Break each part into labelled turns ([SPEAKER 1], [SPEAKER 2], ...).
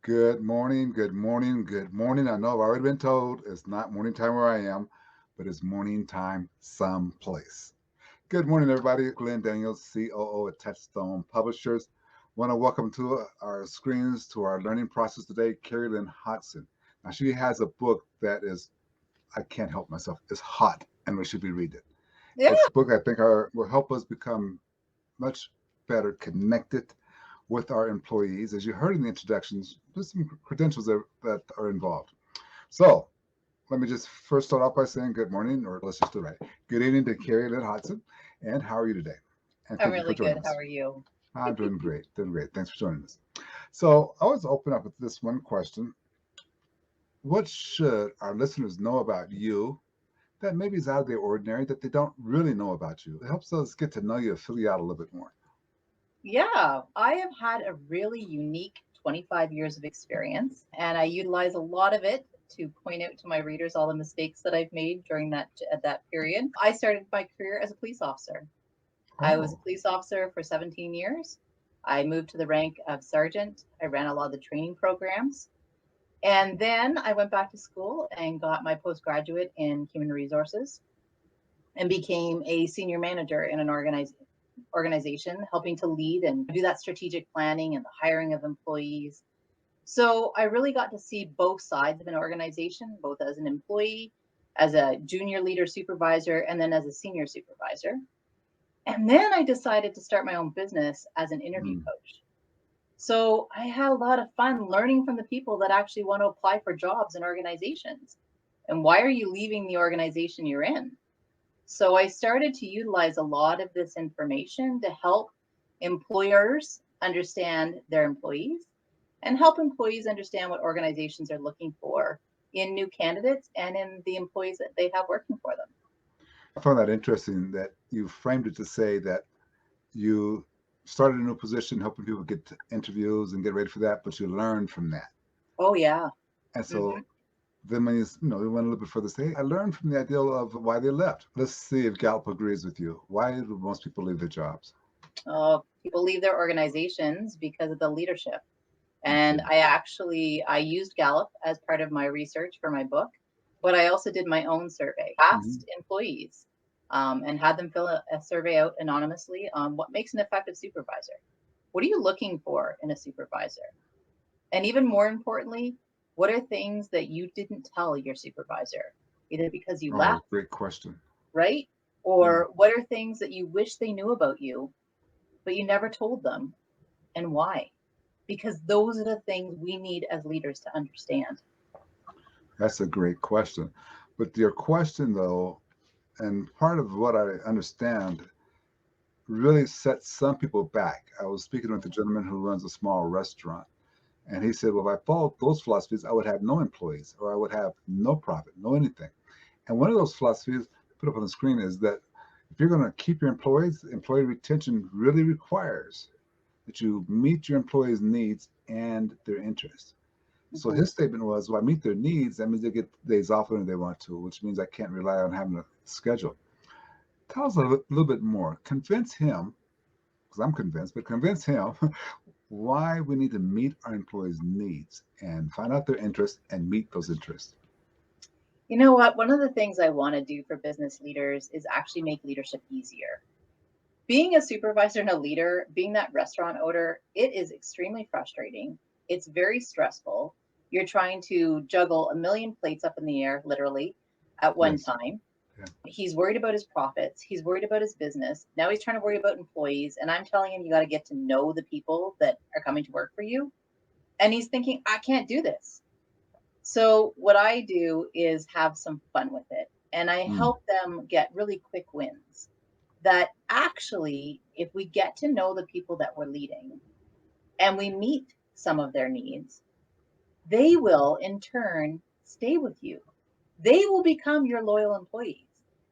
[SPEAKER 1] Good morning, good morning, good morning. I know I've already been told it's not morning time where I am, but it's morning time someplace. Good morning, everybody. Glenn Daniels, COO at Touchstone Publishers. Want to welcome to our screens to our learning process today, Carrie-Lynn Hotson. Now, she has a book that is, I can't help myself, it's hot and we should be reading it.
[SPEAKER 2] Yeah.
[SPEAKER 1] It's a book I think will help us become much better connected with our employees. As you heard in the introductions, there's some credentials that are involved. So let me just first start off by saying good morning, or let's just do it right. Good evening to Carrie-Lynn Hotson. And how are you today? And
[SPEAKER 2] I'm
[SPEAKER 1] thank you for
[SPEAKER 2] really
[SPEAKER 1] joining
[SPEAKER 2] good. How
[SPEAKER 1] us.
[SPEAKER 2] are you?
[SPEAKER 1] I'm doing great, doing great. Thanks for joining us. So I was open up with this one question. What should our listeners know about you that maybe is out of the ordinary that they don't really know about you? It helps us get to know you, fill you out a little bit more.
[SPEAKER 2] Yeah, I have had a really unique 25 years of experience, and I utilize a lot of it to point out to my readers all the mistakes that I've made during that period. I started my career as a police officer. I was a
[SPEAKER 1] Oh,
[SPEAKER 2] police officer for 17 years. I moved to the rank of sergeant. I ran a lot of the training programs. And then I went back to school and got my postgraduate in human resources and became a senior manager in an organization, helping to lead and do that strategic planning and the hiring of employees. So I really got to see both sides of an organization, both as an employee, as a junior leader supervisor, and then as a senior supervisor. And then I decided to start my own business as an interview
[SPEAKER 1] mm,
[SPEAKER 2] coach. So I had a lot of fun learning from the people that actually want to apply for jobs in organizations. And why are you leaving the organization you're in? So I started to utilize a lot of this information to help employers understand their employees and help employees understand what organizations are looking for in new candidates and in the employees that they have working for them.
[SPEAKER 1] I found that interesting that you framed it to say that you started a new position, helping people get to interviews and get ready for that, but you learned from that.
[SPEAKER 2] Oh, yeah.
[SPEAKER 1] And
[SPEAKER 2] Hmm.
[SPEAKER 1] so then when you went a little bit further, say, hey, I learned from the idea of why they left. Let's see if Gallup agrees with you. Why do most people leave their jobs?
[SPEAKER 2] People leave their organizations because of the leadership. And
[SPEAKER 1] Okay.
[SPEAKER 2] I used Gallup as part of my research for my book, but I also did my own survey, asked
[SPEAKER 1] Hmm.
[SPEAKER 2] employees, and had them fill a survey out anonymously on what makes an effective supervisor. What are you looking for in a supervisor? And even more importantly, what are things that you didn't tell your supervisor, either because you
[SPEAKER 1] Oh,
[SPEAKER 2] left,
[SPEAKER 1] great question.
[SPEAKER 2] right?
[SPEAKER 1] Yeah.
[SPEAKER 2] Or what are things that you wish they knew about you, but you never told them, and why? Because those are the things we need as leaders to understand.
[SPEAKER 1] That's a great question. But your question, though, and part of what I understand really sets some people back. I was speaking with a gentleman who runs a small restaurant. And he said, well, if I followed those philosophies, I would have no employees or I would have no profit, no anything. And one of those philosophies put up on the screen is that if you're going to keep your employees, employee retention really requires that you meet your employees' needs and their interests. So
[SPEAKER 2] Mhm.
[SPEAKER 1] his statement was, well, I meet their needs. That means they get days off whenever they want to, which means I can't rely on having a schedule. Tell us a little bit more. Convince him, because I'm convinced, but convince him why we need to meet our employees' needs and find out their interests and meet those interests.
[SPEAKER 2] You know what? One of the things I want to do for business leaders is actually make leadership easier. Being a supervisor and a leader, being that restaurant owner, it is extremely frustrating. It's very stressful. You're trying to juggle a million plates up in the air, literally, at one
[SPEAKER 1] Yes.
[SPEAKER 2] time.
[SPEAKER 1] Yeah.
[SPEAKER 2] He's worried about his profits. He's worried about his business. Now he's trying to worry about employees. And I'm telling him, you got to get to know the people that are coming to work for you. And he's thinking, I can't do this. So what I do is have some fun with it. And I
[SPEAKER 1] Mm.
[SPEAKER 2] help them get really quick wins that actually, if we get to know the people that we're leading and we meet some of their needs, they will in turn stay with you. They will become your loyal employees.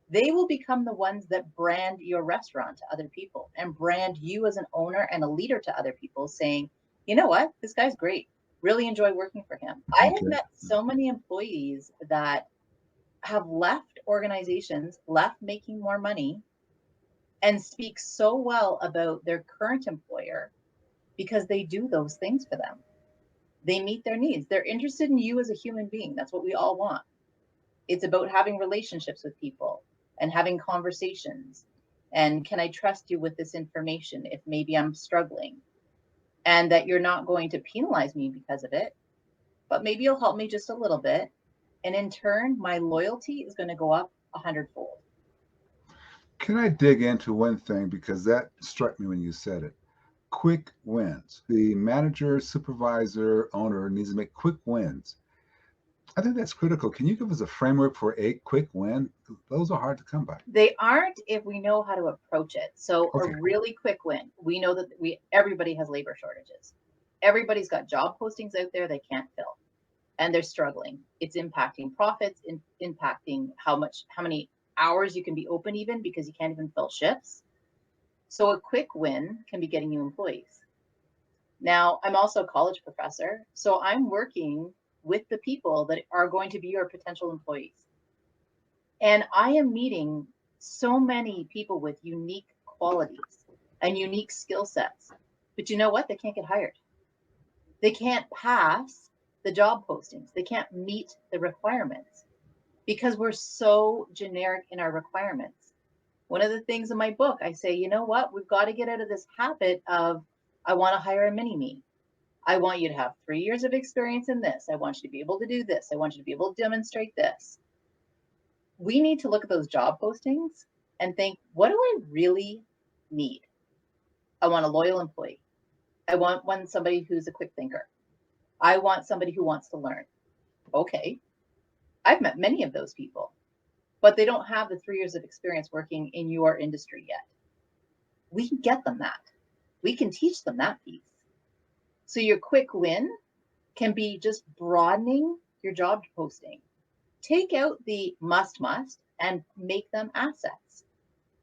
[SPEAKER 2] They will become the ones that brand your restaurant to other people and brand you as an owner and a leader to other people, saying, you know what, this guy's great. Really enjoy working for him. I have
[SPEAKER 1] Okay.
[SPEAKER 2] met so many employees that have left organizations, left making more money, and speak so well about their current employer because they do those things for them. They meet their needs. They're interested in you as a human being. That's what we all want. It's about having relationships with people and having conversations. And can I trust you with this information if maybe I'm struggling? And that you're not going to penalize me because of it, but maybe you'll help me just a little bit. And in turn, my loyalty is going to go up 100-fold.
[SPEAKER 1] Can I dig into one thing because that struck me when you said it? Quick wins. The manager, supervisor, owner needs to make quick wins. I think that's critical. Can you give us a framework for a quick win? Those are hard to come by.
[SPEAKER 2] They aren't if we know how to approach it. So a
[SPEAKER 1] Okay.
[SPEAKER 2] really quick win. We know that everybody has labor shortages. Everybody's got job postings out there they can't fill, and they're struggling. It's impacting profits, impacting how many hours you can be open, even because you can't even fill shifts. So a quick win can be getting you employees. Now, I'm also a college professor, so I'm working with the people that are going to be your potential employees. And I am meeting so many people with unique qualities and unique skill sets. But you know what? They can't get hired. They can't pass the job postings. They can't meet the requirements because we're so generic in our requirements. One of the things in my book, I say, you know what? We've got to get out of this habit of, I want to hire a mini me. I want you to have 3 years of experience in this. I want you to be able to do this. I want you to be able to demonstrate this. We need to look at those job postings and think, what do I really need? I want a loyal employee. I want somebody who's a quick thinker. I want somebody who wants to learn. Okay. I've met many of those people, but they don't have the 3 years of experience working in your industry yet. We can get them that. We can teach them that piece. So your quick win can be just broadening your job posting. Take out the must and make them assets.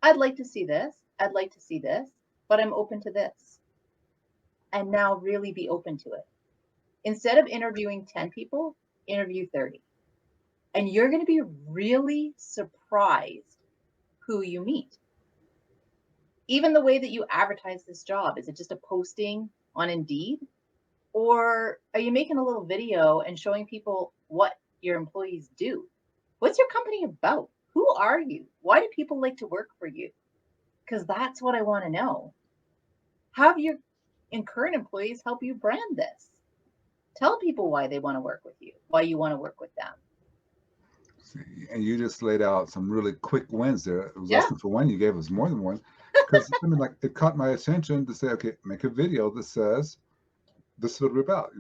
[SPEAKER 2] I'd like to see this. I'd like to see this, but I'm open to this. And now really be open to it. Instead of interviewing 10 people, interview 30. And you're going to be really surprised who you meet. Even the way that you advertise this job, is it just a posting on Indeed? Or are you making a little video and showing people what your employees do? What's your company about? Who are you? Why do people like to work for you? Because that's what I want to know. Have your current employees help you brand this. Tell people why they want to work with you, why you want to work with them.
[SPEAKER 1] And you just laid out some really quick wins there. It was
[SPEAKER 2] Yeah.
[SPEAKER 1] less than for one. You gave us more than one. Because I mean, like, it caught my attention to say, okay, make a video that says this is what we're about.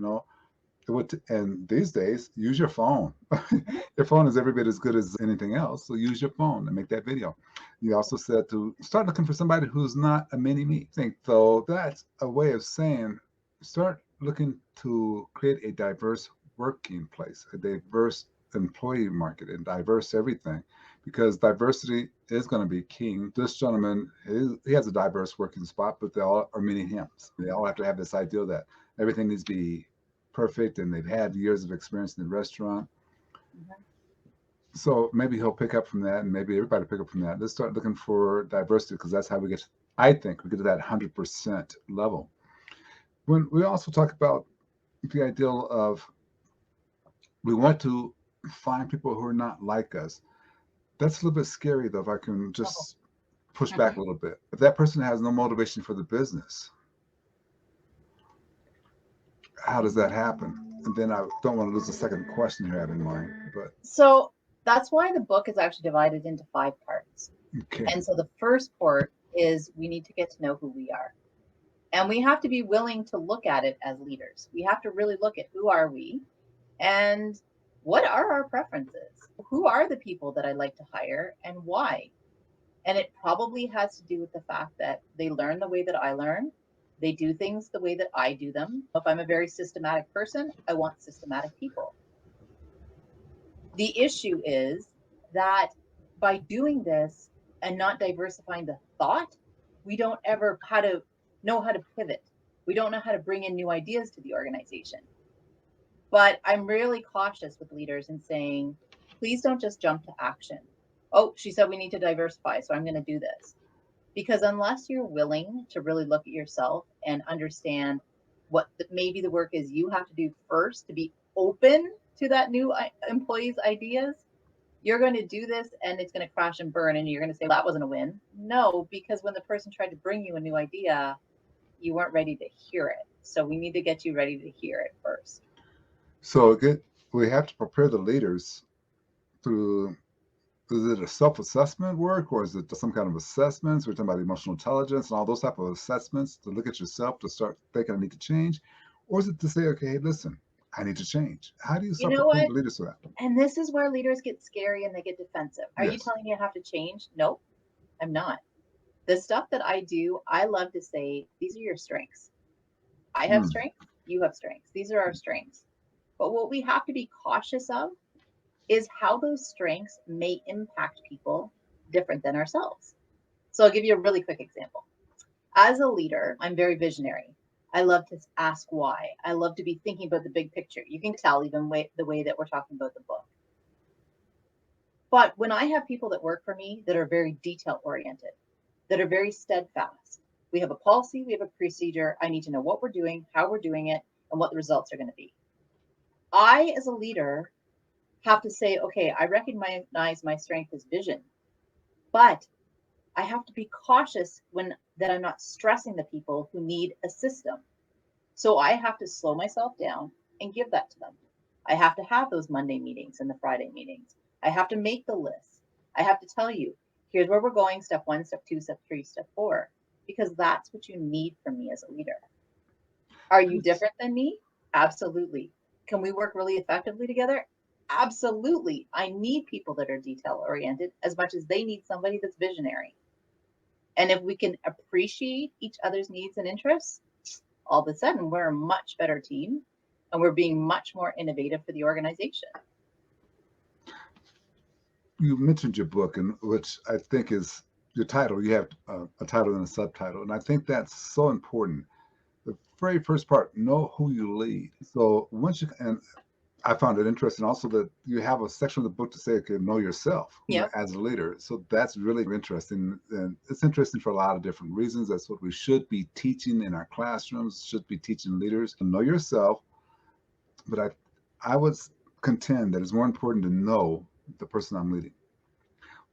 [SPEAKER 1] And these days, use your phone. Your phone is every bit as good as anything else. So use your phone and make that video. You also said to start looking for somebody who's not a mini me. I think so that's a way of saying start looking to create a diverse working place, a diverse employee market, and diverse everything, because diversity is going to be king. This gentleman, he has a diverse working spot, but they all are mini him. They all have to have this idea that everything needs to be perfect and they've had years of experience in the restaurant.
[SPEAKER 2] Mm-hmm.
[SPEAKER 1] So maybe he'll pick up from that, and maybe everybody pick up from that. Let's start looking for diversity, because that's how we get, I think, we get to that 100% level. When we also talk about the ideal of we want to find people who are not like us. That's a little bit scary, though, if I can just push back a little bit. If that person has no motivation for the business, how does that happen? And then I don't want to lose the second question you have in mind. But
[SPEAKER 2] So that's why the book is actually divided into 5 parts.
[SPEAKER 1] okay.
[SPEAKER 2] And so the first part is we need to get to know who we are. And we have to be willing to look at it as leaders. We have to really look at who are we and what are our preferences? Who are the people that I like to hire and why? And it probably has to do with the fact that they learn the way that I learn. They do things the way that I do them. If I'm a very systematic person, I want systematic people. The issue is that by doing this and not diversifying the thought, we don't ever know how to pivot. We don't know how to bring in new ideas to the organization. But I'm really cautious with leaders in saying, please don't just jump to action. Oh, she said we need to diversify, so I'm going to do this. Because unless you're willing to really look at yourself and understand what maybe the work is you have to do first to be open to that new employee's ideas, you're going to do this and it's going to crash and burn and you're going to say, well, that wasn't a win. No, because when the person tried to bring you a new idea, you weren't ready to hear it. So we need to get you ready to hear it first.
[SPEAKER 1] So we have to prepare the leaders through, is it a self-assessment work or is it some kind of assessments? We're talking about emotional intelligence and all those type of assessments to look at yourself to start thinking I need to change? Or is it to say, okay, hey, listen, I need to change? How do you
[SPEAKER 2] You
[SPEAKER 1] start
[SPEAKER 2] know
[SPEAKER 1] preparing
[SPEAKER 2] what?
[SPEAKER 1] the leaders for that?
[SPEAKER 2] And this is where leaders get scary and they get defensive. Are you
[SPEAKER 1] Yes.
[SPEAKER 2] telling me I have to change? Nope, I'm not. The stuff that I do, I love to say, these are your strengths. I have
[SPEAKER 1] Mm.
[SPEAKER 2] strengths, you have strengths. These are our strengths. But what we have to be cautious of is how those strengths may impact people different than ourselves. So I'll give you a really quick example. As a leader, I'm very visionary. I love to ask why. I love to be thinking about the big picture. You can tell even the way that we're talking about the book. But when I have people that work for me that are very detail oriented, that are very steadfast, we have a policy, we have a procedure. I need to know what we're doing, how we're doing it, and what the results are going to be. I, as a leader, have to say, okay, I recognize my strength is vision, but I have to be cautious when that I'm not stressing the people who need a system. So I have to slow myself down and give that to them. I have to have those Monday meetings and the Friday meetings. I have to make the list. I have to tell you, here's where we're going, step 1, step 2, step 3, step 4, because that's what you need from me as a leader. Are you different than me? Absolutely. Can we work really effectively together? Absolutely. I need people that are detail oriented as much as they need somebody that's visionary. And if we can appreciate each other's needs and interests, all of a sudden we're a much better team and we're being much more innovative for the organization.
[SPEAKER 1] You mentioned your book, and which I think is your title. You have a title and a subtitle, and I think that's so important. The very first part, know who you lead. So once you, and I found it interesting also that you have a section of the book to say, okay, know yourself,
[SPEAKER 2] Yep.
[SPEAKER 1] as a leader. So that's really interesting. And it's interesting for a lot of different reasons. That's what we should be teaching in our classrooms, should be teaching leaders to know yourself. But I would contend that it's more important to know the person I'm leading.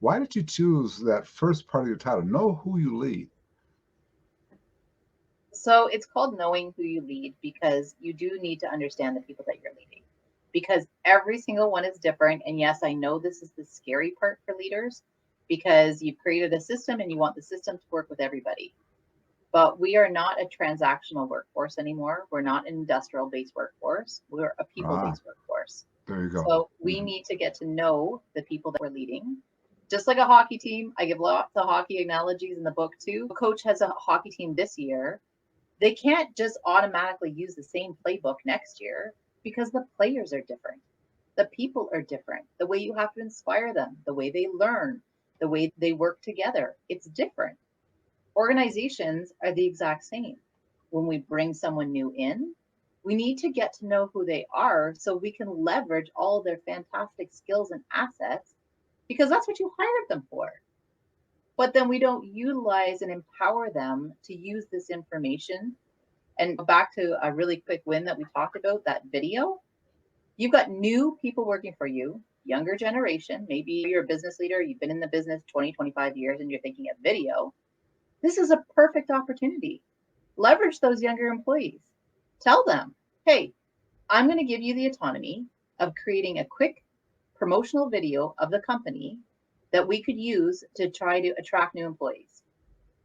[SPEAKER 1] Why did you choose that first part of your title? Know who you lead.
[SPEAKER 2] So it's called knowing who you lead because you do need to understand the people that you're leading because every single one is different. And yes, I know this is the scary part for leaders because you've created a system and you want the system to work with everybody. But we are not a transactional workforce anymore. We're not an industrial based workforce. We're a people
[SPEAKER 1] Ah,
[SPEAKER 2] based workforce.
[SPEAKER 1] there you go.
[SPEAKER 2] So we
[SPEAKER 1] Mhm.
[SPEAKER 2] need to get to know the people that we're leading. Just like a hockey team, I give lots of hockey analogies in the book too. A coach has a hockey team this year. They can't just automatically use the same playbook next year because the players are different. The people are different. The way you have to inspire them, the way they learn, the way they work together, it's different. Organizations are the exact same. When we bring someone new in, we need to get to know who they are so we can leverage all their fantastic skills and assets because that's what you hired them for. But then we don't utilize and empower them to use this information. And back to a really quick win that we talked about, that video. You've got new people working for you, younger generation. Maybe you're a business leader, you've been in the business 20, 25 years, and you're thinking of video. This is a perfect opportunity. Leverage those younger employees. Tell them, hey, I'm going to give you the autonomy of creating a quick promotional video of the company that we could use to try to attract new employees.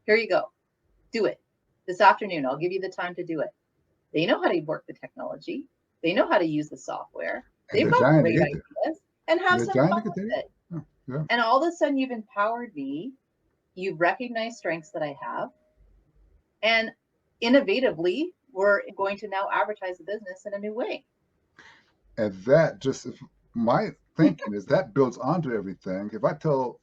[SPEAKER 2] Here you go. Do it this afternoon. I'll give you the time to do it. They know how to work the technology. They know how to use the software.
[SPEAKER 1] And
[SPEAKER 2] They've
[SPEAKER 1] they're
[SPEAKER 2] got
[SPEAKER 1] dying to
[SPEAKER 2] great
[SPEAKER 1] get there.
[SPEAKER 2] ideas and have
[SPEAKER 1] They're
[SPEAKER 2] some
[SPEAKER 1] dying
[SPEAKER 2] fun
[SPEAKER 1] to get there.
[SPEAKER 2] with it.
[SPEAKER 1] Yeah. Yeah.
[SPEAKER 2] And all of a sudden, you've empowered me. You've recognized strengths that I have. And innovatively, we're going to now advertise the business in a new way.
[SPEAKER 1] And that just, if my thinking is that builds onto everything. If I tell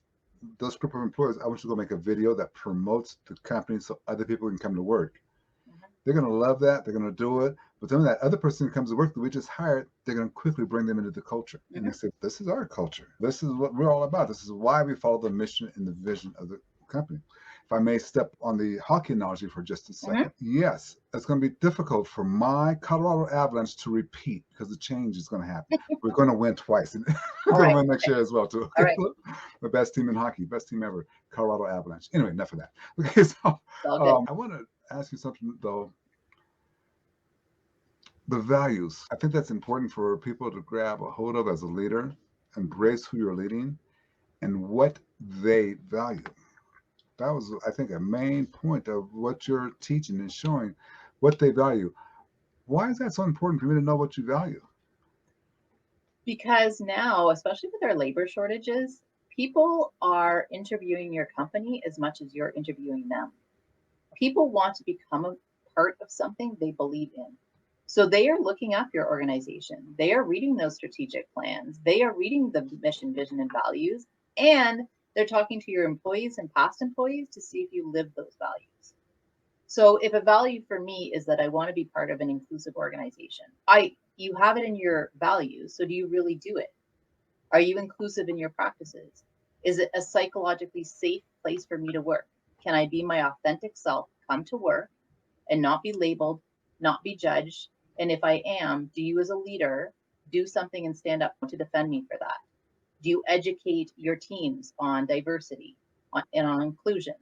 [SPEAKER 1] those group of employees, I want you to go make a video that promotes the company so other people can come to work,
[SPEAKER 2] Mhm.
[SPEAKER 1] they're going to love that. They're going to do it. But then that other person comes to work that we just hired, they're going to quickly bring them into the culture. And they
[SPEAKER 2] Mhm.
[SPEAKER 1] say, this is our culture. This is what we're all about. This is why we follow the mission and the vision of the company. If I may step on the hockey analogy for just a
[SPEAKER 2] Hmm.
[SPEAKER 1] second, yes, it's going to be difficult for my Colorado Avalanche to repeat because the change is going to happen. We're going to win twice. And we're
[SPEAKER 2] All
[SPEAKER 1] going to
[SPEAKER 2] right.
[SPEAKER 1] win next year as well, too.
[SPEAKER 2] All
[SPEAKER 1] Okay,
[SPEAKER 2] right.
[SPEAKER 1] the best team in hockey, best team ever, Colorado Avalanche. Anyway, enough of that. Okay, so
[SPEAKER 2] It's all good.
[SPEAKER 1] I want to ask you something, though. The values, I think that's important for people to grab a hold of as a leader, embrace who you're leading and what they value. That was, I think, a main point of what you're teaching and showing what they value. Why is that so important for me to know what you value?
[SPEAKER 2] Because now, especially with our labor shortages, people are interviewing your company as much as you're interviewing them. People want to become a part of something they believe in. So they are looking up your organization. They are reading those strategic plans. They are reading the mission, vision, and values. And they're talking to your employees and past employees to see if you live those values. So if a value for me is that I want to be part of an inclusive organization, you have it in your values. So do you really do it? Are you inclusive in your practices? Is it a psychologically safe place for me to work? Can I be my authentic self, come to work and not be labeled, not be judged? And if I am, do you as a leader do something and stand up to defend me for that? Do you educate your teams on diversity and on inclusion?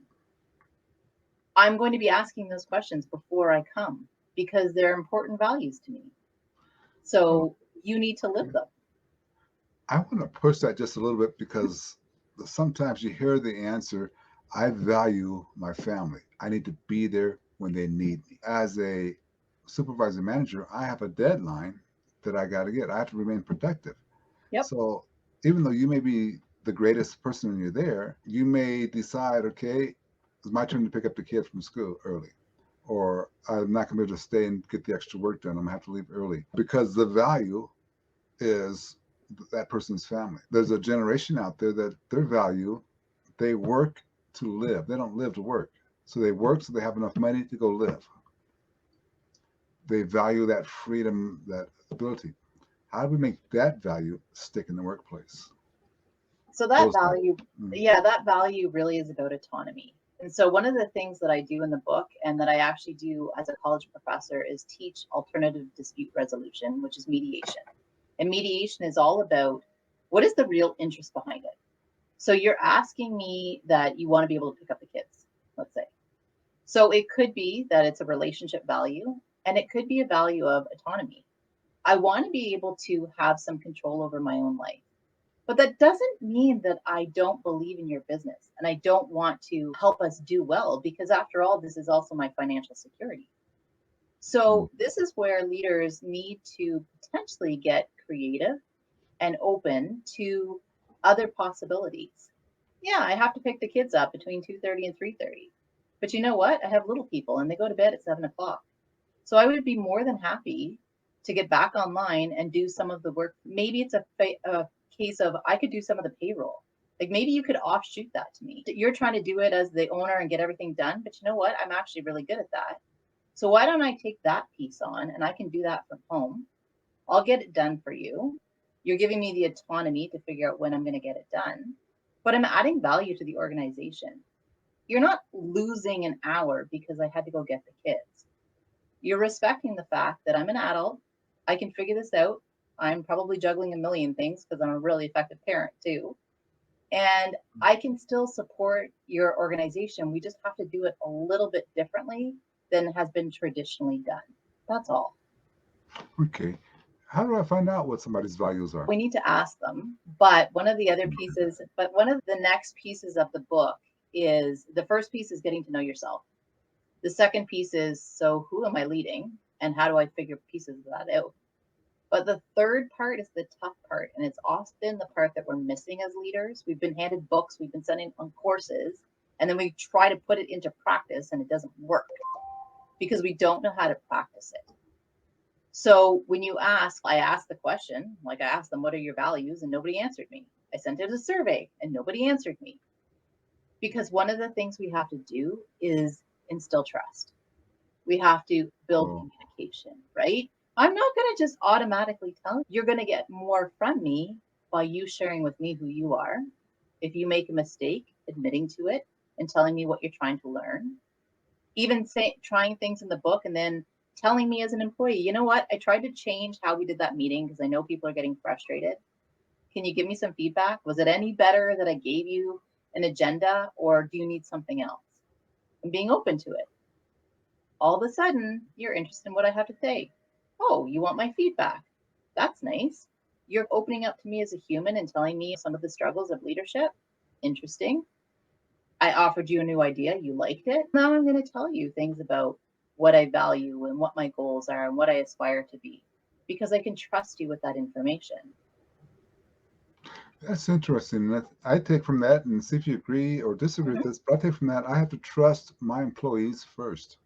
[SPEAKER 2] I'm going to be asking those questions before I come because they're important values to me.
[SPEAKER 1] Oh,
[SPEAKER 2] So you need to live
[SPEAKER 1] okay.
[SPEAKER 2] them.
[SPEAKER 1] I want to push that just a little bit because sometimes you hear the answer, I value my family. I need to be there when they need me. As a supervisor manager, I have a deadline that I got to get. I have to remain protective.
[SPEAKER 2] Yep.
[SPEAKER 1] So even though you may be the greatest person when you're there, you may decide, okay, it's my turn to pick up the kid from school early. Or I'm not going to be able to stay and get the extra work done. I'm going to have to leave early because the value is that person's family. There's a generation out there that their value, they work to live. They don't live to work. So they work so they have enough money to go live. They value that freedom, that ability. How do we make that value stick in the workplace?
[SPEAKER 2] So that
[SPEAKER 1] Those values.
[SPEAKER 2] value,
[SPEAKER 1] Mm.
[SPEAKER 2] yeah, that value really is about autonomy. And so one of the things that I do in the book and that I actually do as a college professor is teach alternative dispute resolution, which is mediation. And mediation is all about what is the real interest behind it. So you're asking me that you want to be able to pick up the kids, let's say. So it could be that it's a relationship value and it could be a value of autonomy. I want to be able to have some control over my own life. But that doesn't mean that I don't believe in your business and I don't want to help us do well, because after all, this is also my financial security.
[SPEAKER 1] Mm.
[SPEAKER 2] So, this is where leaders need to potentially get creative and open to other possibilities. Yeah, I have to pick the kids up between 2:30 and 3:30. But you know what? I have little people and they go to bed at 7 o'clock. So I would be more than happy to get back online and do some of the work. Maybe it's a case of I could do some of the payroll. Like maybe you could offshoot that to me. You're trying to do it as the owner and get everything done, but you know what? I'm actually really good at that. So why don't I take that piece on and I can do that from home? I'll get it done for you. You're giving me the autonomy to figure out when I'm going to get it done, but I'm adding value to the organization. You're not losing an hour because I had to go get the kids. You're respecting the fact that I'm an adult. I can figure this out. I'm probably juggling a million things because I'm a really effective parent too. And I can still support your organization. We just have to do it a little bit differently than has been traditionally done. That's all.
[SPEAKER 1] Okay. How do I find out what somebody's values are?
[SPEAKER 2] We need to ask them. But one of the next pieces of the book is the first piece is getting to know yourself. The second piece is, so who am I leading and how do I figure pieces of that out? But the third part is the tough part. And it's often the part that we're missing as leaders. We've been handed books, we've been sending on courses, and then we try to put it into practice and it doesn't work because we don't know how to practice it. So when I asked the question, like I asked them, what are your values? And nobody answered me. I sent out a survey and nobody answered me. Because one of the things we have to do is instill trust. We have to build
[SPEAKER 1] Oh,
[SPEAKER 2] communication, right? I'm not going to just automatically tell you. You're going to get more from me by you sharing with me who you are. If you make a mistake, admitting to it, and telling me what you're trying to learn. Even trying things in the book and then telling me as an employee, you know what, I tried to change how we did that meeting because I know people are getting frustrated. Can you give me some feedback? Was it any better that I gave you an agenda, or do you need something else? And being open to it. All of a sudden, you're interested in what I have to say. Oh, you want my feedback? That's nice. You're opening up to me as a human and telling me some of the struggles of leadership. Interesting. I offered you a new idea. You liked it. Now I'm going to tell you things about what I value and what my goals are and what I aspire to be, because I can trust you with that information.
[SPEAKER 1] That's interesting. I take from that, and see if you agree or disagree with
[SPEAKER 2] Mhm.
[SPEAKER 1] this, but I take from that I have to trust my employees first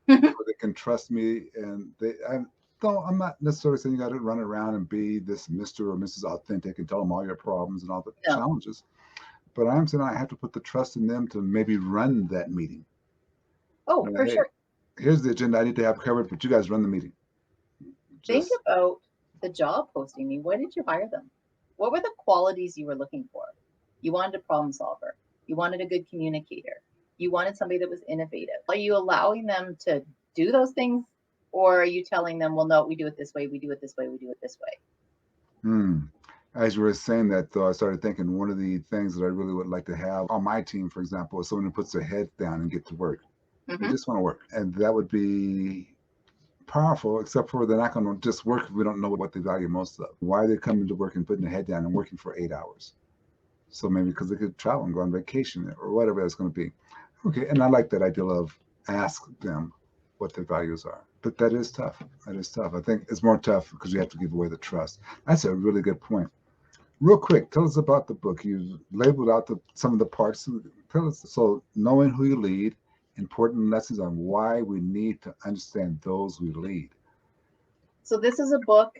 [SPEAKER 1] before they can trust me. And I'm not necessarily saying you got to run around and be this Mr. or Mrs. Authentic and tell them all your problems and all the
[SPEAKER 2] No.
[SPEAKER 1] challenges. But I am saying I have to put the trust in them to maybe run that meeting.
[SPEAKER 2] Oh, for
[SPEAKER 1] Hey,
[SPEAKER 2] sure.
[SPEAKER 1] here's the agenda I need to have covered, but you guys run the meeting.
[SPEAKER 2] Think
[SPEAKER 1] Just
[SPEAKER 2] about the job posting. Me. Why did you hire them? What were the qualities you were looking for? You wanted a problem solver. You wanted a good communicator. You wanted somebody that was innovative. Are you allowing them to do those things? Or are you telling them, well, no, we do it this way, we do it this way, we do it this way?
[SPEAKER 1] hmm. As you were saying that, though, I started thinking one of the things that I really would like to have on my team, for example, is someone who puts their head down and get to work. They
[SPEAKER 2] Mm-hmm.
[SPEAKER 1] just want to work, and that would be powerful. Except for they're not going to just work if we don't know what they value most of. Why are they coming to work and putting their head down and working for 8 hours? So maybe because they could travel and go on vacation or whatever that's going to be. Okay, and I like that idea of ask them what their values are. But that is tough. That is tough. I think it's more tough because you have to give away the trust. That's a really good point. Real quick, tell us about the book. You labeled out some of the parts. Tell us. So, knowing who you lead, important lessons on why we need to understand those we lead.
[SPEAKER 2] So this is a book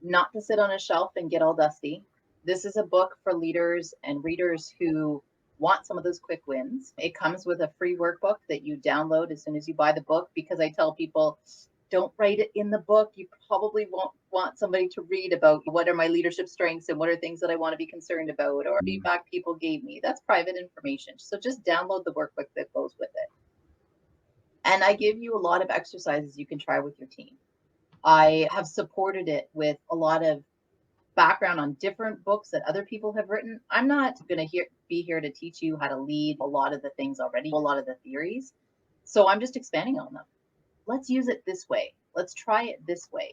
[SPEAKER 2] not to sit on a shelf and get all dusty. This is a book for leaders and readers who want some of those quick wins. It comes with a free workbook that you download as soon as you buy the book, because I tell people, don't write it in the book. You probably won't want somebody to read about what are my leadership strengths and what are things that I want to be concerned about or feedback people gave me. That's private information. So just download the workbook that goes with it. And I give you a lot of exercises you can try with your team. I have supported it with a lot of background on different books that other people have written. I'm not going to be here to teach you how to lead a lot of the things already, a lot of the theories. So I'm just expanding on them. Let's use it this way. Let's try it this way.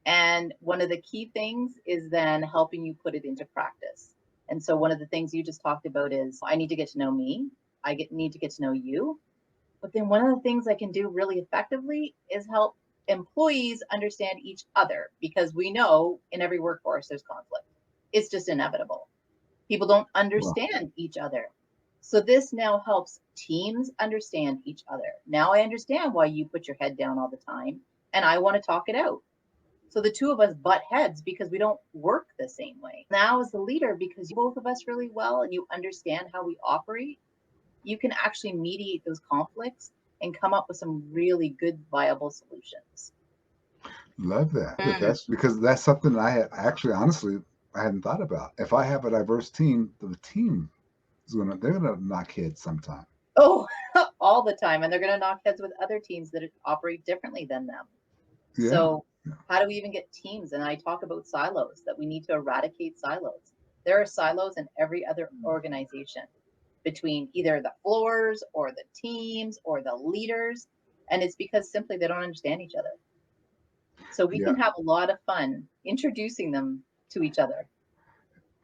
[SPEAKER 2] And one of the key things is then helping you put it into practice. And so one of the things you just talked about is I need to get to know me. Need to get to know you. But then one of the things I can do really effectively is help employees understand each other, because we know in every workforce there's conflict. It's just inevitable. People don't
[SPEAKER 1] Well,
[SPEAKER 2] understand each other. So this now helps teams understand each other. Now I understand why you put your head down all the time and I want to talk it out. So the two of us butt heads because we don't work the same way. Now, as the leader, because you both of us really well and you understand how we operate, you can actually mediate those conflicts and come up with some really good, viable solutions.
[SPEAKER 1] love that.
[SPEAKER 2] Mm.
[SPEAKER 1] That's because that's something I had actually, honestly, I hadn't thought about. If I have a diverse team, the team they're gonna knock heads sometime.
[SPEAKER 2] Oh, all the time. And they're going to knock heads with other teams that operate differently than them.
[SPEAKER 1] Yeah.
[SPEAKER 2] So, how do we even get teams? And I talk about silos, that we need to eradicate silos. There are silos in every other organization between either the floors or the teams or the leaders. And it's because simply they don't understand each other. So we
[SPEAKER 1] Yeah.
[SPEAKER 2] can have a lot of fun introducing them to each other.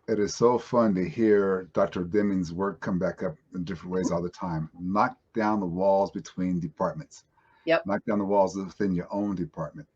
[SPEAKER 1] It is so fun to hear Dr. Deming's work come back up in different ways
[SPEAKER 2] Mhm.
[SPEAKER 1] all the time. Knock down the walls between departments,
[SPEAKER 2] Yep.
[SPEAKER 1] knock down the walls within your own department.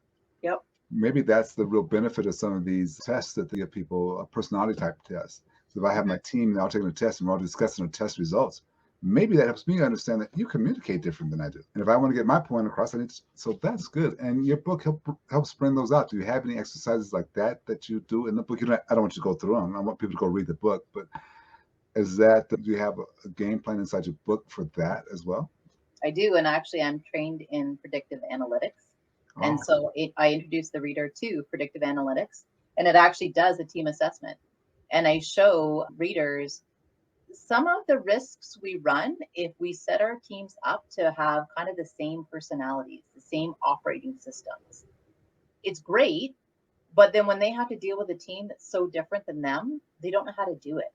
[SPEAKER 2] Yep.
[SPEAKER 1] Maybe that's the real benefit of some of these tests that they give people, a personality type test. So if I have my
[SPEAKER 2] Mhm.
[SPEAKER 1] team now taking a test and we're all discussing the test results, maybe that helps me understand that you communicate different than I do. And if I want to get my point across, I need to, so that's good. And your book helps bring those out. Do you have any exercises like that that you do in the book? I don't want you to go through them. I want people to go read the book, but do you have a game plan inside your book for that as well?
[SPEAKER 2] I do. And actually, I'm trained in predictive analytics. And
[SPEAKER 1] Oh,
[SPEAKER 2] so I introduce the reader to predictive analytics, and it actually does a team assessment. And I show readers some of the risks we run if we set our teams up to have kind of the same personalities, the same operating systems. It's great, but then when they have to deal with a team that's so different than them, they don't know how to do it.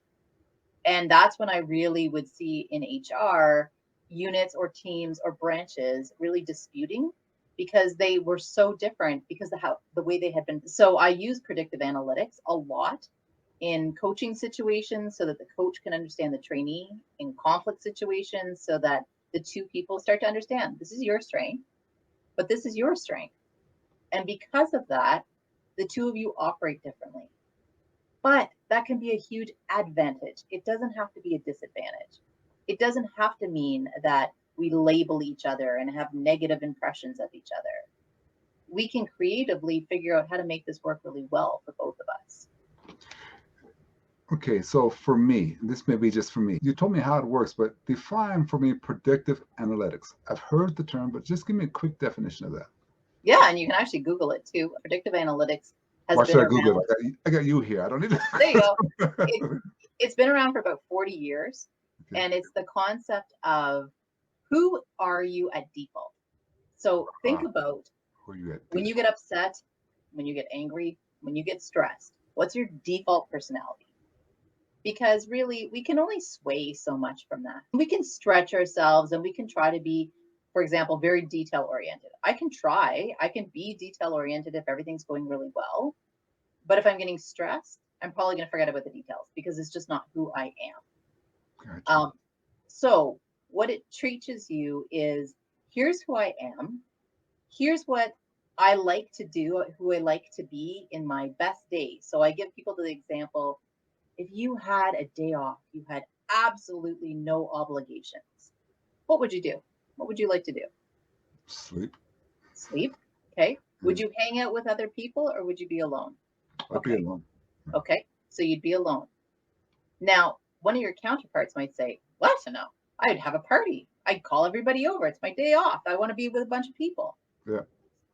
[SPEAKER 2] And that's when I really would see in HR units or teams or branches really disputing because they were so different because of how the way they had been. So I use predictive analytics a lot in coaching situations so that the coach can understand the trainee, in conflict situations so that the two people start to understand this is your strength, but this is your strength. And because of that, the two of you operate differently. But that can be a huge advantage. It doesn't have to be a disadvantage. It doesn't have to mean that we label each other and have negative impressions of each other. We can creatively figure out how to make this work really well for both of us.
[SPEAKER 1] Okay, so for me, this may be just for me. You told me how it works, but define for me predictive analytics. I've heard the term, but just give me a quick definition of that.
[SPEAKER 2] Yeah, and you can actually Google it too. Predictive analytics has
[SPEAKER 1] Why
[SPEAKER 2] been
[SPEAKER 1] should I Google
[SPEAKER 2] around.
[SPEAKER 1] it? I got you here. I don't need
[SPEAKER 2] There you go.
[SPEAKER 1] to.
[SPEAKER 2] It's been around for about 40 years.
[SPEAKER 1] Okay.
[SPEAKER 2] And it's the concept of who are you at default? So think about
[SPEAKER 1] Who are you at
[SPEAKER 2] when you
[SPEAKER 1] default?
[SPEAKER 2] get upset, when you get angry, when you get stressed, what's your default personality? Because really, we can only sway so much from that. We can stretch ourselves and we can try to be, for example, very detail oriented. I can be detail oriented if everything's going really well. But if I'm getting stressed, I'm probably going to forget about the details because it's just not who I am.
[SPEAKER 1] Gotcha.
[SPEAKER 2] So what it teaches you is here's who I am. Here's what I like to do, who I like to be in my best days. So I give people the example if you had a day off, you had absolutely no obligations, what would you do? What would you like to do?
[SPEAKER 1] Sleep.
[SPEAKER 2] Sleep. Okay.
[SPEAKER 1] Yeah.
[SPEAKER 2] Would you hang out with other people or would you be alone?
[SPEAKER 1] I'd be
[SPEAKER 2] Okay.
[SPEAKER 1] alone.
[SPEAKER 2] Okay. So you'd be alone. Now, one of your counterparts might say, what? No, I'd have a party. I'd call everybody over. It's my day off. I want to be with a bunch of people.
[SPEAKER 1] Yeah.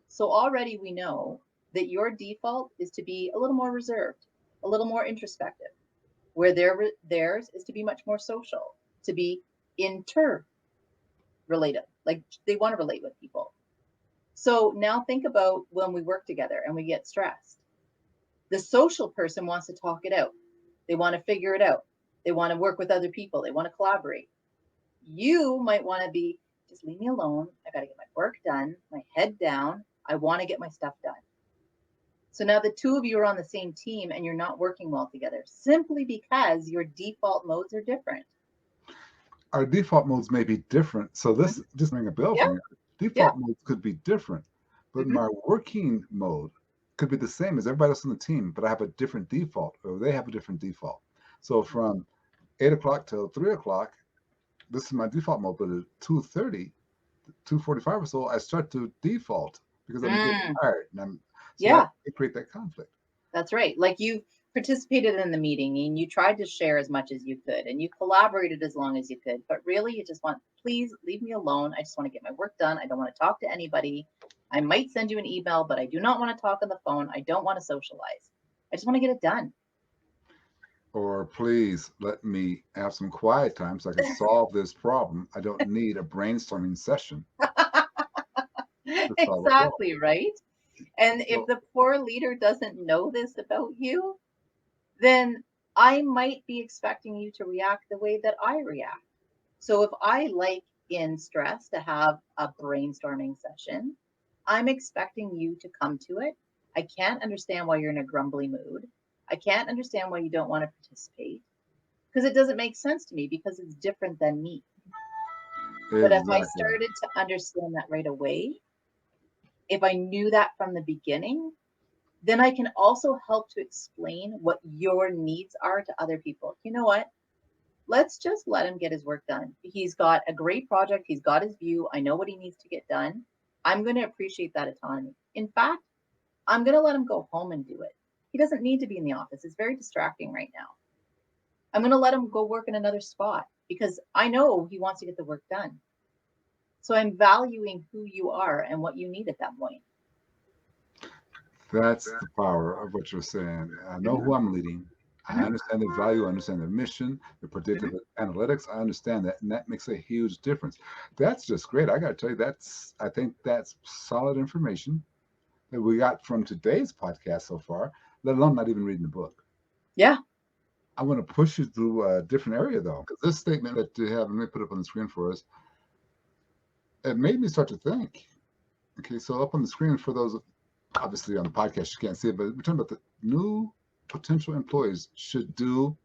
[SPEAKER 2] So already we know that your default is to be a little more reserved, a little more introspective, where theirs is to be much more social, to be interrelated, like they want to relate with people. So now think about when we work together and we get stressed. The social person wants to talk it out. They want to figure it out. They want to work with other people. They want to collaborate. You might want to be, just leave me alone. I got to get my work done, my head down. I want to get my stuff done. So now the two of you are on the same team and you're not working well together simply because your default modes are different.
[SPEAKER 1] Our default modes may be different. So this just ring a bell for
[SPEAKER 2] Yeah,
[SPEAKER 1] me.
[SPEAKER 2] yeah.
[SPEAKER 1] Default modes could be different, but
[SPEAKER 2] Mm-hmm.
[SPEAKER 1] my working mode could be the same as everybody else on the team, but I have a different default, or they have a different default. So from 8 o'clock till 3 o'clock, this is my default mode, but at 2:30, 2:45 or so, I start to default because I'm getting
[SPEAKER 2] Mm,
[SPEAKER 1] tired, so that
[SPEAKER 2] yeah,
[SPEAKER 1] could create that conflict.
[SPEAKER 2] that's right. Like you participated in the meeting and you tried to share as much as you could and you collaborated as long as you could, but really you just want, please leave me alone. I just want to get my work done. I don't want to talk to anybody. I might send you an email, but I do not want to talk on the phone. I don't want to socialize. I just want to get it done.
[SPEAKER 1] Or please let me have some quiet time so I can solve this problem. I don't need a brainstorming session to solve a problem.
[SPEAKER 2] Exactly, right? And if
[SPEAKER 1] So
[SPEAKER 2] the poor leader doesn't know this about you, then I might be expecting you to react the way that I react. So if I like in stress to have a brainstorming session, I'm expecting you to come to it. I can't understand why you're in a grumbly mood. I can't understand why you don't want to participate because it doesn't make sense to me because it's different than me. But if I
[SPEAKER 1] exactly.
[SPEAKER 2] started to understand that right away, if I knew that from the beginning, then I can also help to explain what your needs are to other people. You know what? Let's just let him get his work done. He's got a great project. He's got his view. I know what he needs to get done. I'm going to appreciate that autonomy. In fact, I'm going to let him go home and do it. He doesn't need to be in the office. It's very distracting right now. I'm going to let him go work in another spot because I know he wants to get the work done. So I'm valuing who you are and what you need at that point.
[SPEAKER 1] That's the power of what you're saying. I know
[SPEAKER 2] Mhm.
[SPEAKER 1] who I'm leading. I
[SPEAKER 2] Mhm.
[SPEAKER 1] understand their value, I understand their mission, their predictive
[SPEAKER 2] Mhm.
[SPEAKER 1] analytics. I understand that, and that makes a huge difference. That's just great. I got to tell you, I think that's solid information that we got from today's podcast so far, let alone not even reading the book.
[SPEAKER 2] Yeah.
[SPEAKER 1] I want to push you through a different area though, because this statement that you have, let me put up on the screen for us, it made me start to think. Okay, so up on the screen for those obviously on the podcast you can't see it, but we're talking about the new potential employees should do.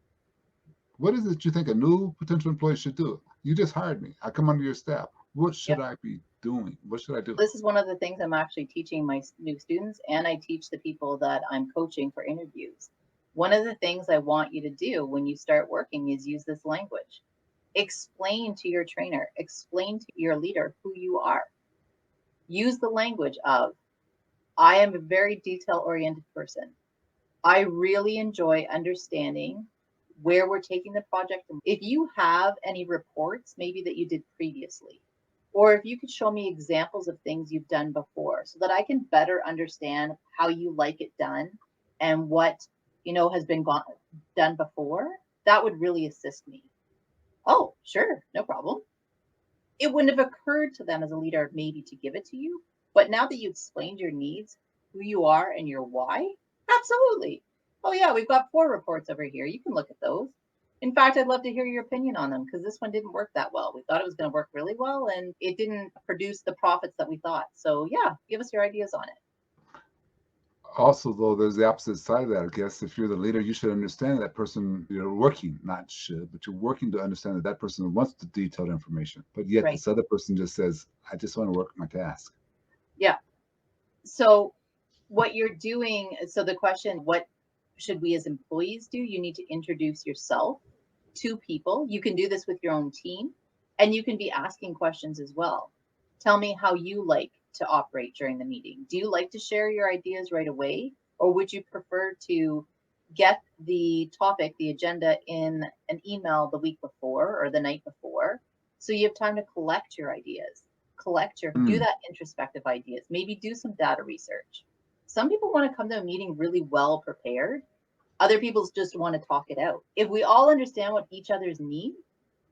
[SPEAKER 1] What is it you think a new potential employee should do? You just hired me. I come under your staff. What should
[SPEAKER 2] Yep.
[SPEAKER 1] I be doing? What should I do?
[SPEAKER 2] This is one of the things I'm actually teaching my new students, and I teach the people that I'm coaching for interviews. One of the things I want you to do when you start working is use this language. Explain to your trainer, explain to your leader who you are. Use the language of, I am a very detail oriented person. I really enjoy understanding where we're taking the project. If you have any reports, maybe that you did previously, or if you could show me examples of things you've done before so that I can better understand how you like it done and what, has been done before, that would really assist me. Oh, sure, no problem. It wouldn't have occurred to them as a leader maybe to give it to you, but now that you explained your needs, who you are and your why, absolutely. Oh yeah, we've got 4 reports over here, you can look at those. In fact, I'd love to hear your opinion on them because this one didn't work that well. We thought it was going to work really well and it didn't produce the profits that we thought. So yeah, give us your ideas on it.
[SPEAKER 1] Also, though, there's the opposite side of that. I guess if you're the leader, you should understand that person you're working, not should, but you're working to understand that that person wants the detailed information. But yet
[SPEAKER 2] Right.
[SPEAKER 1] this other person just says, I just want to work my task.
[SPEAKER 2] Yeah. So what you're doing, so the question, what should we as employees do? You need to introduce yourself to people. You can do this with your own team, and you can be asking questions as well. Tell me how you like to operate during the meeting. Do you like to share your ideas right away, or would you prefer to get the topic, the agenda in an email the week before or the night before so you have time to collect your ideas, do
[SPEAKER 1] Mm.
[SPEAKER 2] that introspective ideas, maybe do some data research. Some people want to come to a meeting really well prepared. Other people just want to talk it out. If we all understand what each other's need,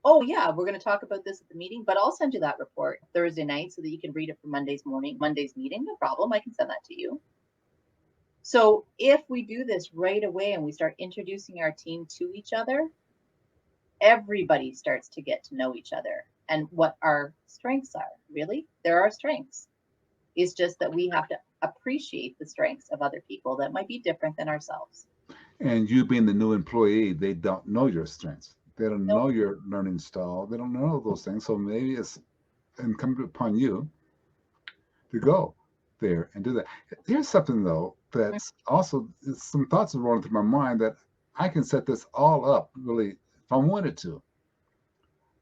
[SPEAKER 2] oh yeah, we're going to talk about this at the meeting, but I'll send you that report Thursday night so that you can read it for Monday's meeting. No problem. I can send that to you. So if we do this right away and we start introducing our team to each other, everybody starts to get to know each other and what our strengths are. Really, there are strengths. It's just that we have to appreciate the strengths of other people that might be different than ourselves.
[SPEAKER 1] And you being the new employee, they don't know your strengths. They don't
[SPEAKER 2] Nope.
[SPEAKER 1] know your learning style. They don't know those things. So maybe it's incumbent upon you to go there and do that. Here's something though that's also some thoughts are rolling through my mind that I can set this all up really if I wanted to.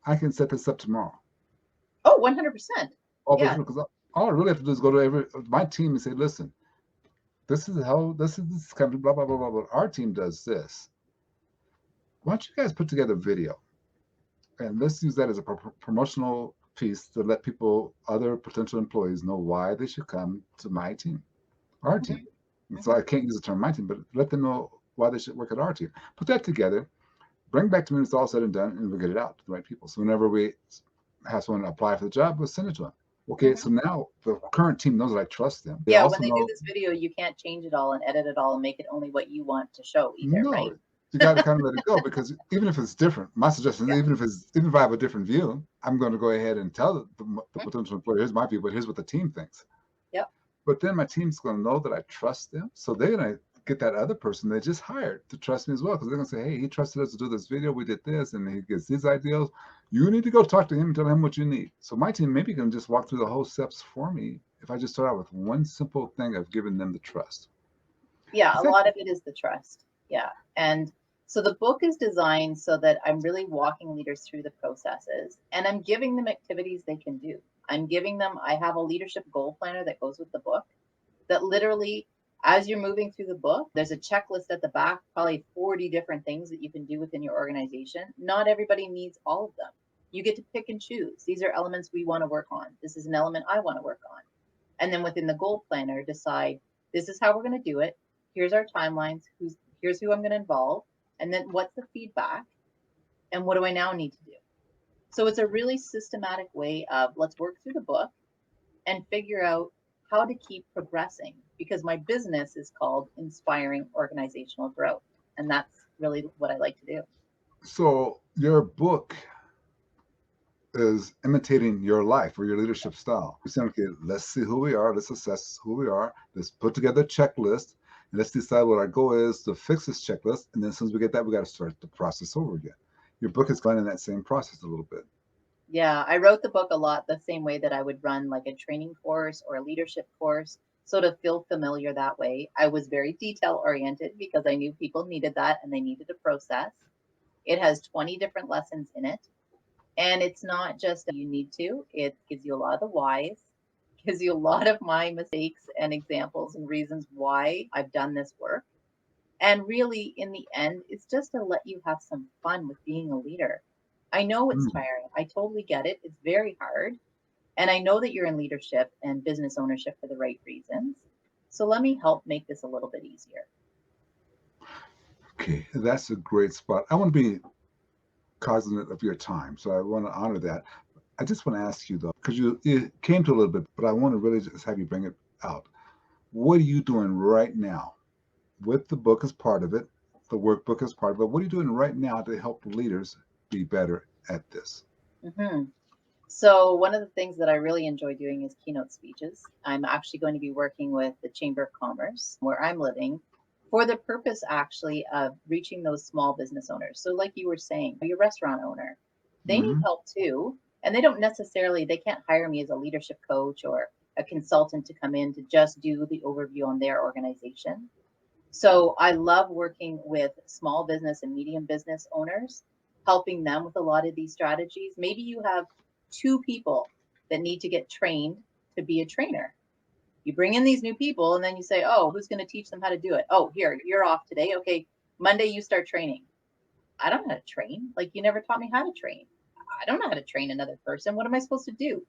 [SPEAKER 1] I can set this up tomorrow.
[SPEAKER 2] Oh, 100%.
[SPEAKER 1] All
[SPEAKER 2] Yeah.
[SPEAKER 1] because all I really have to do is go to my team and say, listen, this is kind of blah blah blah blah blah. Our team does this. Why don't you guys put together a video and let's use that as a promotional piece to let people, other potential employees, know why they should come to my team, our
[SPEAKER 2] Mhm.
[SPEAKER 1] team. And so
[SPEAKER 2] Mhm.
[SPEAKER 1] I can't use the term my team, but let them know why they should work at our team. Put that together, bring back to me when it's all said and done, and we'll get it out to the right people. So whenever we have someone apply for the job, we'll send it to them. Okay,
[SPEAKER 2] Mhm.
[SPEAKER 1] so now the current team knows that I trust them. They
[SPEAKER 2] Yeah, when
[SPEAKER 1] also
[SPEAKER 2] they do
[SPEAKER 1] know,
[SPEAKER 2] this video, you can't change it all and edit it all and make it only what you want to show either, right?
[SPEAKER 1] no, you got to kind of let it go because even if it's different, my suggestion is
[SPEAKER 2] Yeah.
[SPEAKER 1] even if I have a different view, I'm going to go ahead and tell the
[SPEAKER 2] Mhm.
[SPEAKER 1] potential employer, here's my view, but here's what the team thinks.
[SPEAKER 2] Yep.
[SPEAKER 1] But then my team's going to know that I trust them. So they're going to get that other person they just hired to trust me as well. Because they're going to say, hey, he trusted us to do this video. We did this. And he gets these ideas. You need to go talk to him and tell him what you need. So my team maybe can just walk through the whole steps for me if I just start out with one simple thing of giving them the trust.
[SPEAKER 2] Yeah,
[SPEAKER 1] Is
[SPEAKER 2] a
[SPEAKER 1] that
[SPEAKER 2] lot of it is the trust. Yeah. And so the book is designed so that I'm really walking leaders through the processes and I'm giving them activities they can do. I have a leadership goal planner that goes with the book that literally, as you're moving through the book, there's a checklist at the back, probably 40 different things that you can do within your organization. Not everybody needs all of them. You get to pick and choose. These are elements we want to work on. This is an element I want to work on. And then within the goal planner, decide this is how we're going to do it. Here's our timelines. Here's who I'm going to involve. And then what's the feedback? And what do I now need to do? So it's a really systematic way of let's work through the book and figure out how to keep progressing because my business is called Inspiring Organizational Growth. And that's really what I like to do.
[SPEAKER 1] So your book is imitating your life or your leadership style. You're saying, okay, let's see who we are, let's assess who we are, let's put together a checklist, and let's decide what our goal is to fix this checklist. And then as soon as we get that, we got to start the process over again. Your book is running that same process a little bit.
[SPEAKER 2] Yeah, I wrote the book a lot the same way that I would run like a training course or a leadership course. So to feel familiar that way, I was very detail oriented because I knew people needed that and they needed a process. It has 20 different lessons in it. And it's not just you need to, it gives you a lot of the whys, gives you a lot of my mistakes and examples and reasons why I've done this work. And really, in the end, it's just to let you have some fun with being a leader. I know it's
[SPEAKER 1] Mm.
[SPEAKER 2] tiring. I totally get it. It's very hard. And I know that you're in leadership and business ownership for the right reasons. So let me help make this a little bit easier.
[SPEAKER 1] Okay, that's a great spot. I want to be cognizant of your time, so I want to honor that. I just want to ask you though, because you came to a little bit, but I want to really just have you bring it out. What are you doing right now with the book as part of it, the workbook as part of it? What are you doing right now to help leaders be better at this?
[SPEAKER 2] hmm So, one of the things that I really enjoy doing is keynote speeches. I'm actually going to be working with the Chamber of Commerce where I'm living for the purpose actually of reaching those small business owners. So, like you were saying, your restaurant owner, they need
[SPEAKER 1] Hmm.
[SPEAKER 2] help too. And they don't necessarily, they can't hire me as a leadership coach or a consultant to come in to just do the overview on their organization. So I love working with small business and medium business owners, helping them with a lot of these strategies. Maybe you have two people that need to get trained to be a trainer. You bring in these new people and then you say, oh, who's going to teach them how to do it? Oh, here, you're off today. Okay, Monday you start training. I don't know how to train. Like, you never taught me how to train. I don't know how to train another person. What am I supposed to do?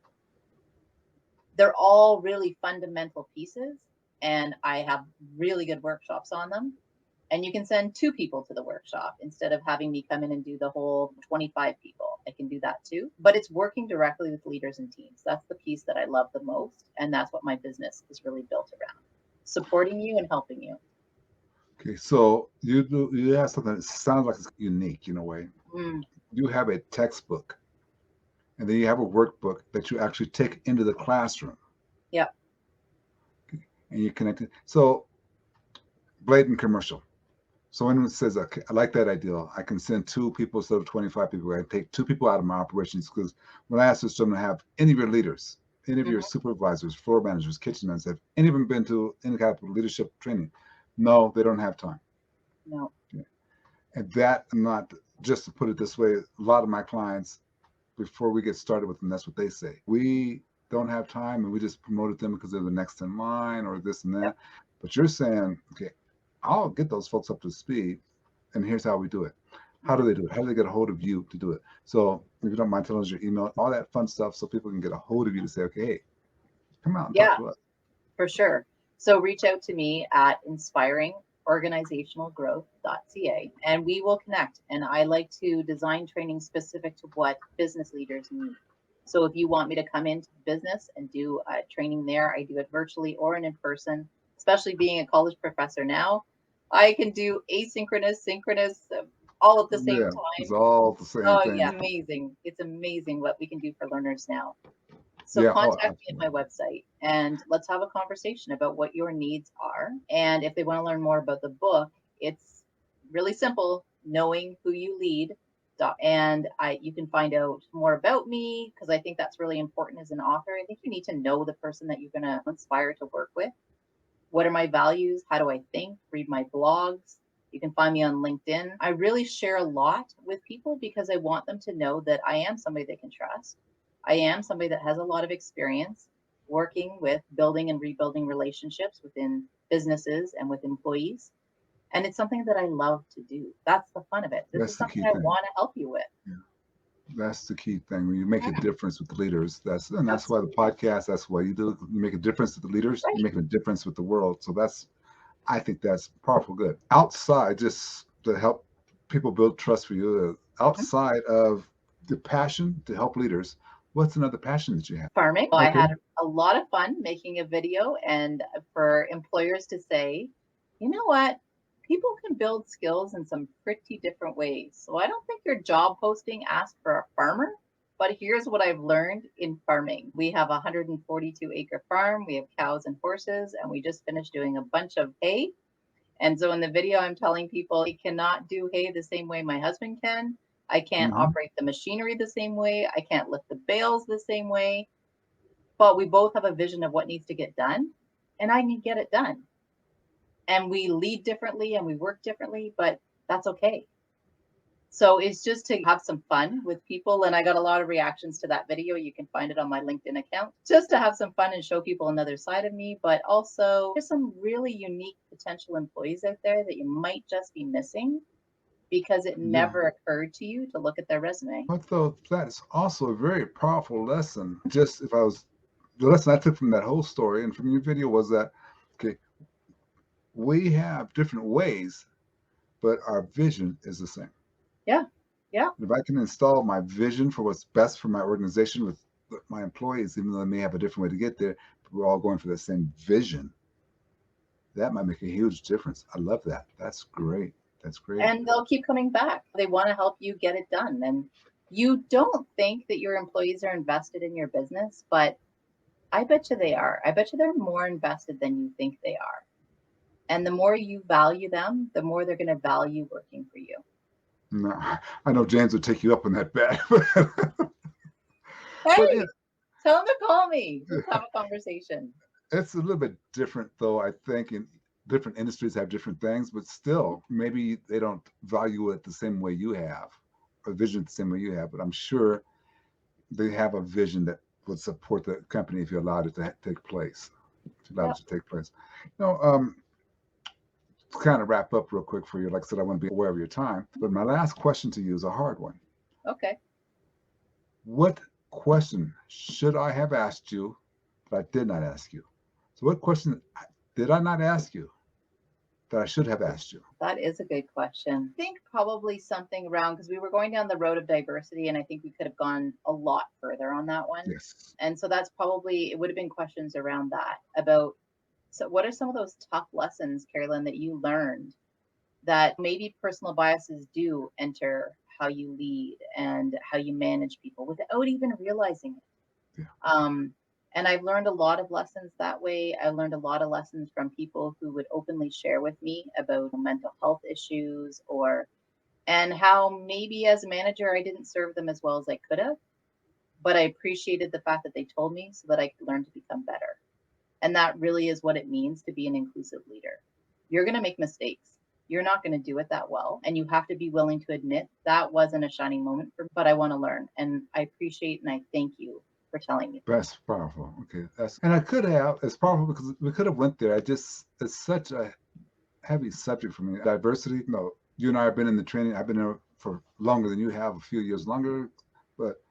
[SPEAKER 2] They're all really fundamental pieces. And I have really good workshops on them. And you can send two people to the workshop instead of having me come in and do the whole 25 people. I can do that too. But it's working directly with leaders and teams. That's the piece that I love the most. And that's what my business is really built around, supporting you and helping you.
[SPEAKER 1] Okay, so you have something that sounds like it's unique in a way.
[SPEAKER 2] Mm,
[SPEAKER 1] You have a textbook, and then you have a workbook that you actually take into the classroom,
[SPEAKER 2] yep.
[SPEAKER 1] and you connect it. So blatant commercial. So when it says, okay, I like that idea, I can send two people instead of 25 people. I take two people out of my operations because when I ask this gentleman to have any of your leaders, any of your
[SPEAKER 2] hmm
[SPEAKER 1] supervisors, floor managers, kitchen managers, have any of them been to any kind of leadership training? No, they don't have time.
[SPEAKER 2] No.
[SPEAKER 1] Okay. And that, not just to put it this way, a lot of my clients, before we get started with them, that's what they say. We don't have time and we just promoted them because they're the next in line or this and
[SPEAKER 2] Yep.
[SPEAKER 1] that. But you're saying, okay, I'll get those folks up to speed and here's how we do it. How do
[SPEAKER 2] hmm
[SPEAKER 1] they do it? How do they get a hold of you to do it? So if you don't mind telling us your email, all that fun stuff so people can get a hold of you to say, okay, hey, come out and talk
[SPEAKER 2] Yeah,
[SPEAKER 1] to us.
[SPEAKER 2] for sure. So reach out to me at inspiringorganizationalgrowth.ca and we will connect. And I like to design training specific to what business leaders need. So if you want me to come into the business and do training there, I do it virtually or in person, especially being a college professor now. I can do asynchronous, synchronous, all at the same
[SPEAKER 1] Yeah, it's
[SPEAKER 2] time.
[SPEAKER 1] all the same
[SPEAKER 2] Oh, yeah,
[SPEAKER 1] thing.
[SPEAKER 2] amazing. It's amazing what we can do for learners now. So
[SPEAKER 1] Yeah, oh,
[SPEAKER 2] contact me at my
[SPEAKER 1] absolutely.
[SPEAKER 2] website and let's have a conversation about what your needs are. And if they want to learn more about the book, it's really simple, knowing who you lead. And you can find out more about me because I think that's really important as an author. I think you need to know the person that you're going to inspire to work with. What are my values? How do I think? Read my blogs. You can find me on LinkedIn. I really share a lot with people because I want them to know that I am somebody they can trust. I am somebody that has a lot of experience working with building and rebuilding relationships within businesses and with employees. And it's something that I love to do. That's the fun of it. This is
[SPEAKER 1] That's the
[SPEAKER 2] something
[SPEAKER 1] key
[SPEAKER 2] I
[SPEAKER 1] thing.
[SPEAKER 2] want to help you with.
[SPEAKER 1] Yeah. That's the key thing. When you make a
[SPEAKER 2] Mhm.
[SPEAKER 1] difference with the leaders, that's why the
[SPEAKER 2] Absolutely.
[SPEAKER 1] podcast, that's why you do. You make a difference with the leaders, you're
[SPEAKER 2] Right.
[SPEAKER 1] making a difference with the world. So that's, I think that's powerful good. Outside, just to help people build trust for you outside of the passion to help leaders. What's another passion that you have?
[SPEAKER 2] Farming. I
[SPEAKER 1] Okay.
[SPEAKER 2] had a lot of fun making a video and for employers to say, you know what? People can build skills in some pretty different ways. So I don't think your job posting asked for a farmer, but here's what I've learned in farming. We have a 142-acre farm, we have cows and horses, and we just finished doing a bunch of hay. And so in the video, I'm telling people I cannot do hay the same way my husband can. I can't
[SPEAKER 1] Hmm.
[SPEAKER 2] operate the machinery the same way. I can't lift the bales the same way. But we both have a vision of what needs to get done, and I need to get it done. And we lead differently and we work differently, but that's okay. So it's just to have some fun with people. And I got a lot of reactions to that video. You can find it on my LinkedIn account, just to have some fun and show people another side of me. But also, there's some really unique potential employees out there that you might just be missing because it
[SPEAKER 1] Yeah.
[SPEAKER 2] never occurred to you to look at their resume.
[SPEAKER 1] But though that is also a very powerful lesson. Just if I was the lesson I took from that whole story and from your video was that okay, we have different ways, but our vision is the same.
[SPEAKER 2] Yeah. Yeah.
[SPEAKER 1] If I can install my vision for what's best for my organization with my employees, even though they may have a different way to get there, but we're all going for the same vision, that might make a huge difference. I love that. That's great. That's great.
[SPEAKER 2] And they'll keep coming back. They want to help you get it done. And you don't think that your employees are invested in your business, but I bet you they are. I bet you they're more invested than you think they are. And the more you value them, the more they're going to value working for you.
[SPEAKER 1] No, I know James would take you up on that bet. But
[SPEAKER 2] Hey, tell them to call me. Let's have a conversation.
[SPEAKER 1] it's a little bit different, though. I think in different industries have different things, but still, maybe they don't value it the same way you have, or vision the same way you have. But I'm sure they have a vision that would support the company if you allowed it to take place. If you allowed
[SPEAKER 2] Yeah.
[SPEAKER 1] it to take place. You know, to kind of wrap up real quick for you, like I said, I want to be aware of your time. But my last question to you is a hard one.
[SPEAKER 2] Okay.
[SPEAKER 1] What question should I have asked you that I did not ask you? So, what question did I not ask you that I should have asked you?
[SPEAKER 2] That is a good question. I think probably something around because we were going down the road of diversity, and I think we could have gone a lot further on that one.
[SPEAKER 1] Yes.
[SPEAKER 2] And so that's probably, it would have been questions around that about, so what are some of those tough lessons, Carrie-Lynn, that you learned that maybe personal biases do enter how you lead and how you manage people without even realizing it?
[SPEAKER 1] Yeah.
[SPEAKER 2] And I've learned a lot of lessons that way. I learned a lot of lessons from people who would openly share with me about mental health issues and how maybe as a manager, I didn't serve them as well as I could have, but I appreciated the fact that they told me so that I could learn to become better. And that really is what it means to be an inclusive leader. You're going to make mistakes. You're not going to do it that well. And you have to be willing to admit that wasn't a shining moment for me, but I want to learn. And I appreciate and I thank you for telling me.
[SPEAKER 1] That's powerful. Okay. And I could have, it's powerful because we could have went there. It's such a heavy subject for me. Diversity. No, you and I have been in the training. I've been there for longer than you have, a few years longer, but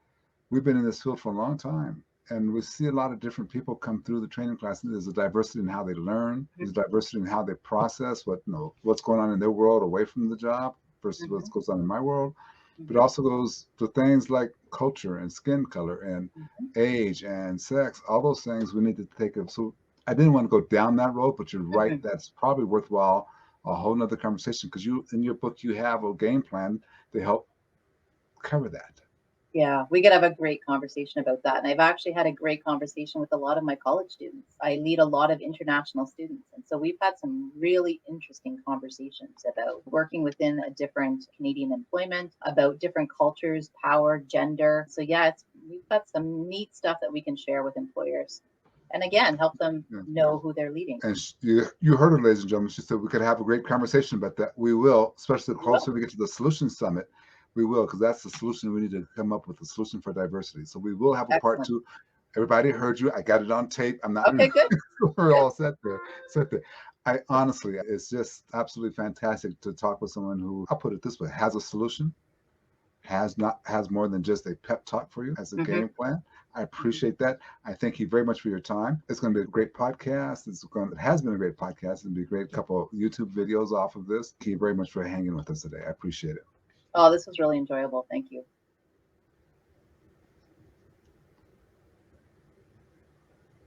[SPEAKER 1] we've been in this field for a long time. And we see a lot of different people come through the training class. There's a diversity in how they learn. There's a diversity in how they process what's going on in their world away from the job versus what goes on in my world. But also goes to things like culture and skin color and age and sex. All those things we need to take up. So I didn't want to go down that road, but you're right. That's probably worthwhile a whole nother conversation because you in your book you have a game plan to help cover that.
[SPEAKER 2] Yeah, we could have a great conversation about that. And I've actually had a great conversation with a lot of my college students. I lead a lot of international students. And so we've had some really interesting conversations about working within a different Canadian employment, about different cultures, power, gender. So yeah, we've got some neat stuff that we can share with employers. And again, help them know who they're leading.
[SPEAKER 1] And you heard her, ladies and gentlemen. She said we could have a great conversation about that. We will, especially the closer we get to the Solution Summit. We will, because that's the solution. We need to come up with a solution for diversity. So we will have a part two. Everybody heard you. I got it on tape. I'm not.
[SPEAKER 2] Okay, good.
[SPEAKER 1] We're all set there. I honestly, it's just absolutely fantastic to talk with someone who, I'll put it this way, has a solution, has more than just a pep talk for you, has a game plan, I appreciate that. I thank you very much for your time. It's going to be a great podcast. It has been a great podcast. It's going to be a great couple of YouTube videos off of this. Thank you very much for hanging with us today. I appreciate it.
[SPEAKER 2] Oh, this was really enjoyable. Thank you.